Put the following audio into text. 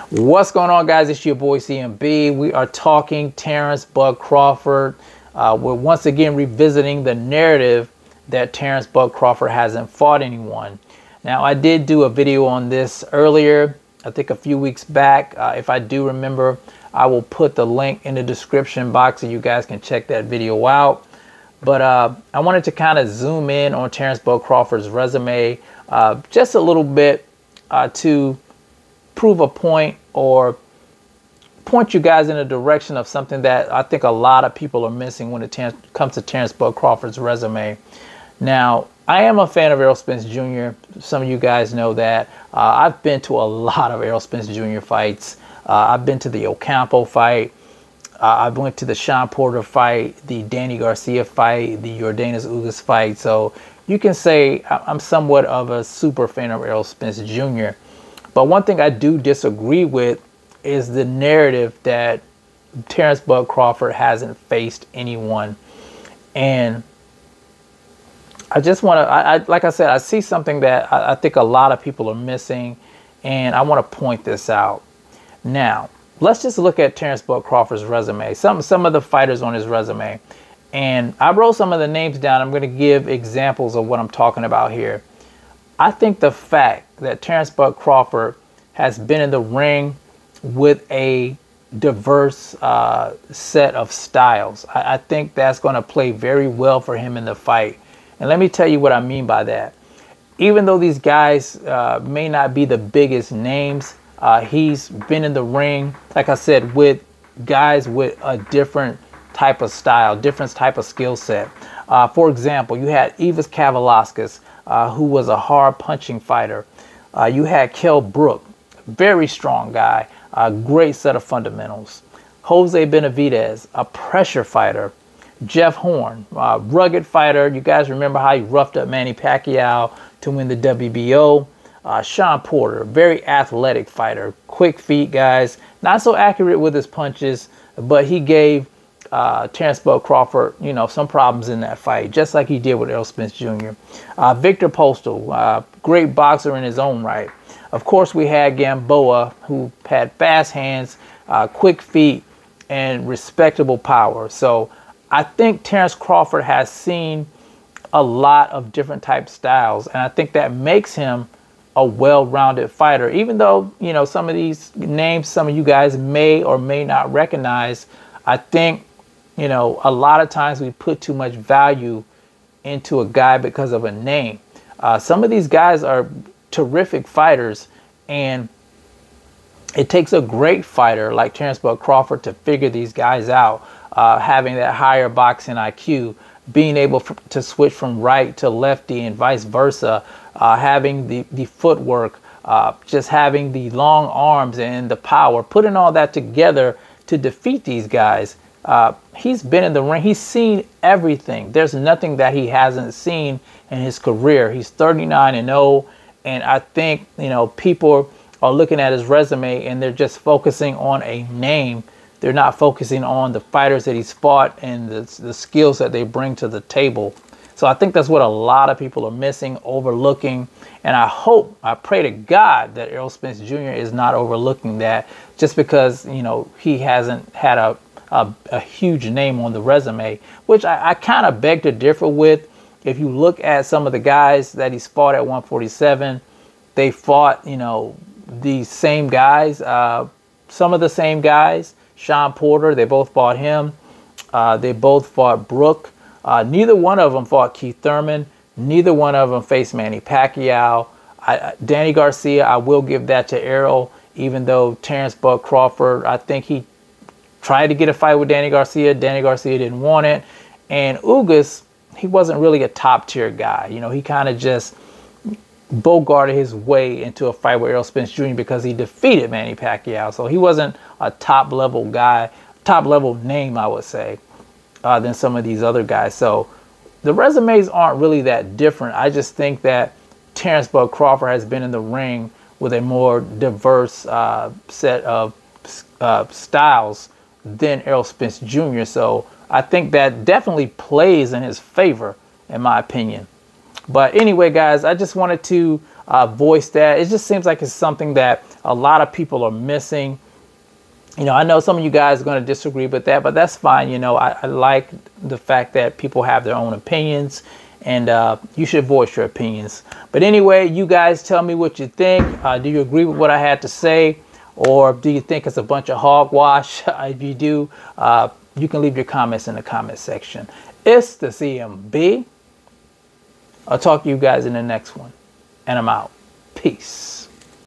What's going on, guys? It's your boy CMB. We are talking Terrence Bud Crawford. We're once again revisiting the narrative that Terrence Bud Crawford hasn't fought anyone. Now, I did do a video on this earlier, I think a few weeks back. If I do remember, I will put the link in the description box so you guys can check that video out. But I wanted to kind of zoom in on Terrence Bud Crawford's resume just a little bit to prove a point or point you guys in a direction of something that I think a lot of people are missing when it comes to Terrence Bud Crawford's resume. Now, I am a fan of Errol Spence Jr. Some of you guys know that. I've been to a lot of Errol Spence Jr. fights. I've been to the Ocampo fight. I went to the Sean Porter fight, the Danny Garcia fight, the Yordenis Ugas fight. So you can say I'm somewhat of a super fan of Errol Spence Jr. But one thing I do disagree with is the narrative that Terrence Bud Crawford hasn't faced anyone. And I just want to, like I said, I see something that I think a lot of people are missing, and I want to point this out. Now, let's just look at Terrence Bud Crawford's resume, some of the fighters on his resume. And I wrote some of the names down. I'm going to give examples of what I'm talking about here. I think the fact that Terrence Bud Crawford has been in the ring with a diverse set of styles, I think that's going to play very well for him in the fight. And let me tell you what I mean by that. Even though these guys may not be the biggest names, he's been in the ring, like I said, with guys with a different type of style, different type of skill set. For example, you had Evis Kavaliauskas, who was a hard punching fighter. You had Kell Brook, very strong guy, a great set of fundamentals. Jose Benavidez, a pressure fighter. Jeff Horn, rugged fighter. You guys remember how he roughed up Manny Pacquiao to win the WBO. Sean Porter, very athletic fighter, quick feet, guys. Not so accurate with his punches, but he gave Terrence Bud Crawford, some problems in that fight, just like he did with Errol Spence Jr. Victor Postal, great boxer in his own right. Of course, we had Gamboa, who had fast hands, quick feet, and respectable power. So I think Terrence Crawford has seen a lot of different type styles, and I think that makes him a well-rounded fighter. Even though, some of these names, some of you guys may or may not recognize, I think, a lot of times we put too much value into a guy because of a name. Some of these guys are terrific fighters, and it takes a great fighter like Terrence Bud Crawford to figure these guys out, having that higher boxing IQ, being able to switch from right to lefty and vice versa, having the footwork, just having the long arms and the power, putting all that together to defeat these guys. He's been in the ring. He's seen everything. There's nothing that he hasn't seen in his career. He's 39-0, and I think, people are looking at his resume and they're just focusing on a name. They're not focusing on the fighters that he's fought and the skills that they bring to the table. So I think that's what a lot of people are missing, overlooking. And I pray to God that Errol Spence Jr. is not overlooking that just because, he hasn't had a huge name on the resume, which I kind of beg to differ with. If you look at some of the guys that he's fought at 147, they fought, these same guys, some of the same guys. Sean Porter, they both fought him. They both fought Brook. Neither one of them fought Keith Thurman. Neither one of them faced Manny Pacquiao. Danny Garcia, I will give that to Errol, even though Terrence Bud Crawford, I think he tried to get a fight with Danny Garcia. Danny Garcia didn't want it. And Ugas, he wasn't really a top tier guy. He kind of just bogarted his way into a fight with Errol Spence Jr. because he defeated Manny Pacquiao. So he wasn't a top level guy, top level name, I would say, than some of these other guys. So the resumes aren't really that different. I just think that Terrence Bud Crawford has been in the ring with a more diverse set of styles than Errol Spence Jr. So I think that definitely plays in his favor, in my opinion. But anyway, guys, I just wanted to voice that. It just seems like it's something that a lot of people are missing. You know, I know some of you guys are going to disagree with that, but that's fine. You know, I like the fact that people have their own opinions, and you should voice your opinions. But anyway, you guys tell me what you think. Do you agree with what I had to say? Or do you think it's a bunch of hogwash? If you do, you can leave your comments in the comment section. It's the CMB. I'll talk to you guys in the next one. And I'm out. Peace.